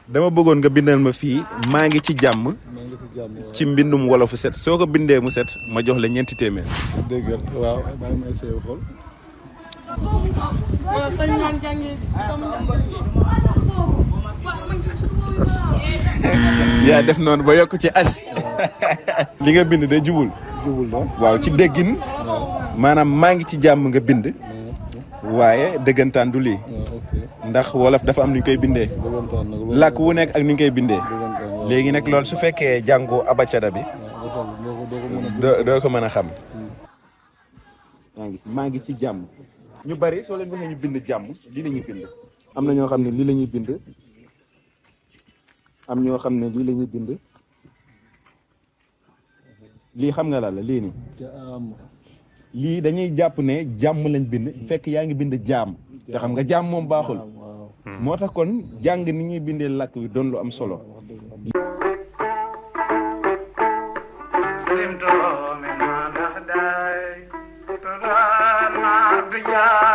dama bëggoon nga bindal ma fii maa ngi ci jàmm ci mbindum wolofu set soo ko bindee mu set ma jox la ñeenti téeméer. dégg nga waaw bàyyi ma essayé xool. yaa def noonu ba yokk ci as. li nga bind de jubul. jubul la waaw ci déggin. maanaam maa ngi ci jàmm nga bind. waaye dëggantaan du lii. ndax wolof dafa am nu ñu koy bindee. làkk wu nekk ak nu ñu koy bindee. léegi nag loolu su fekkee jàngoo abacada bi. doo ko mën a xam. maa ngi ci jàmm. ñu bari soo leen waxee ñu bind jàmm lii la ñuy bind. am na ñoo xam ne lii la ñuy bind. am ñoo xam ne lii la ñuy bind. lii xam nga la lii nii. lii dañuy jàpp ne jàmm lañ bind fekk yaa ngi bind jaam te xam nga jaam moom baaxul moo tax kon jàng ni ñuy bindee làkk wi doon lu am solo. Yeah.